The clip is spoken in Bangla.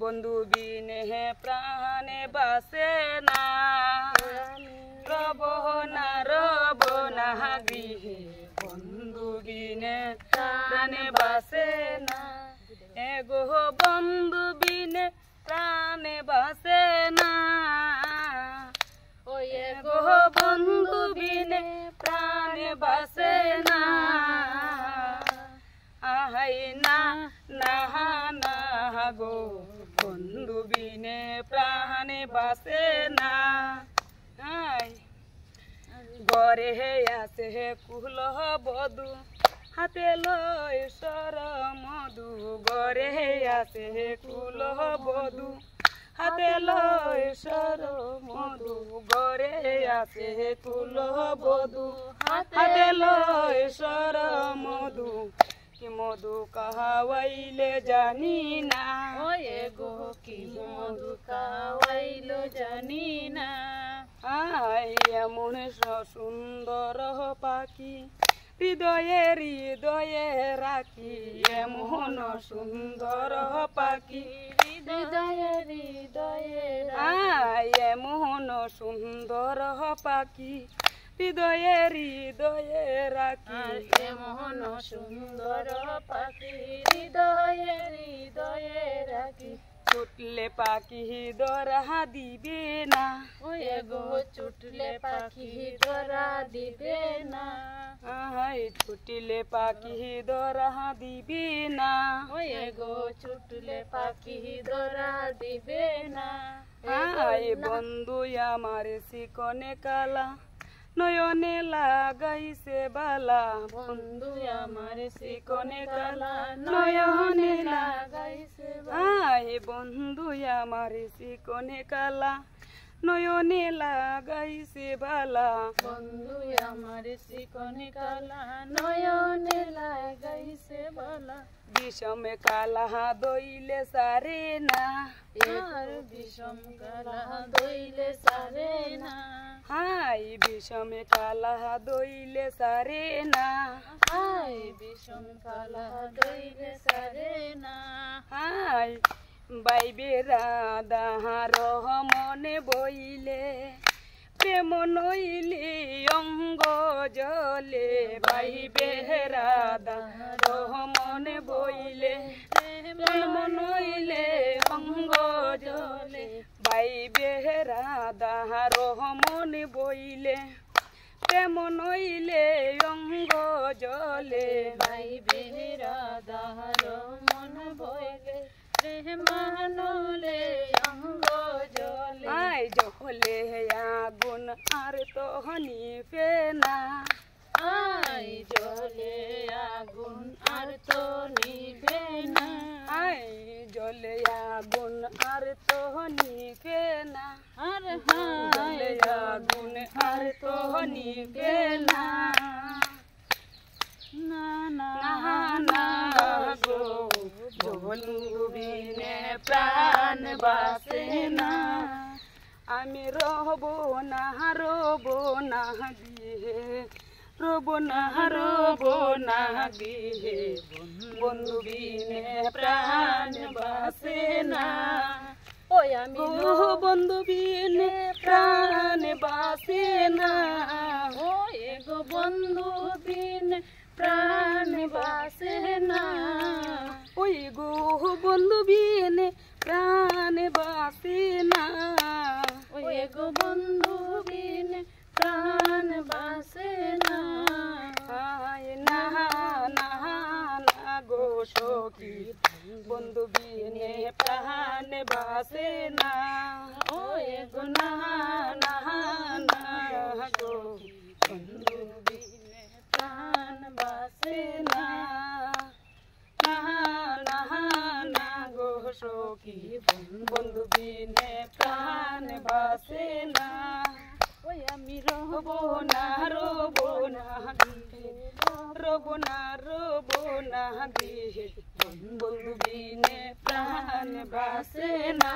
বন্ধু বিনে প্রাণে বাসে না, রব না গৃহে বন্ধু বিনে প্রাণে বাসে না, এগো বন্ধু বিনে প্রাণে বাসে না, ওই এগো বন্ধু বিনে প্রাণে বাসে না, আহাই না না না গো বন্ধু বিনে প্রাণে বাসে না। ঘরে আছে কুল বধু হাতে লয় সর মধু, ঘরে আছে কুল বধু হাতে লয় সর মধু, ঘরে আছে কুল বধু হাতে লয় সর মধু, কি মধু কাহাওয়াইলে জানি না, ওয়ে গো কি মধু কাহাওয়াইলো জানি না, আয় এমন সুন্দর পাখি হৃদয়ে হৃদয়ে রাখি, এমন সুন্দর পাখি হৃদয়ে হৃদয়ে, আয় এমন সুন্দর পাখি হৃদয়ে হৃদয়ে রাখি, এমন সুন্দর পাখি হৃদয়ে হৃদয়ে রাখি, ছুটলে পাখি ধরা দিবে না, ওই গো ছুটলে পাখি ধরা দিবে না, আহাই ছুটলে পাখি ধরা দিবে না, ওই গো ছুটলে পাখি ধরা দিবে না, আয় বন্ধু আমার শিকনে কালা নয়নে লাগাইছে বালা, বন্ধু আমার শিকনে কালা নয়নে লাগাইছে বালা, আয় বন্ধু আমার শিকনে কালা নয়নে লাগাইছে বালা, বন্ধু আমার শিকনে কালা নয়নে লাগাইছে বালা, বিষমে কালা দইলে সারে না, আর বিষম কালা দইলে সারে না, হাই বিষমে কালা দইলে সারে না, হাই বিষম কালা দইলে সারে না, হাই বাইবে রাধা রহমনে বইলে প্রেম নইলে অঙ্গ জলে, বাইবে রাধা রহমনে বইলে প্রেম নইলে অঙ্গ জলে, বাইবে রাধা রহমনে বইলে প্রেম নইলে অঙ্গ জলে, বাইবে রাধা রহমন বইলে প্রেম নইলে অঙ্গ জলে, আই জলে আগুন আর তো নিভে না, আই জলে আগুন আর তো নিভে না, আই জলে আগুন আর তো নিভে না, আর জলে আগুন আর তো নিভে না, না না না গো বন্ধু বিনে প্রাণ বাসে না, আমি রব না গৃহে রব না গৃহে, বন্ধু বিনে প্রাণ বাসে না, ওই আমি বন্ধু বিনে প্রাণ বাসে না, ওই গো বন্ধু বিনে প্রাণ বাসে না, ওই গো বন্ধু বিনে প্রাণ বাসে না, ওই গো বন্ধু বিনে প্রাণ বাসে না, না না না গো সখী বন্ধু বিনে প্রাণ বাসে না, ওই গো না না না গো বন্ধু বিনে প্রাণ বাসে না, না না না গো সখী বন্ধু বিনে প্রাণ বাসে না, ওই আমি রব না গৃহে রব না গৃহে, বন্ধু বিনে প্রাণ বাসে না।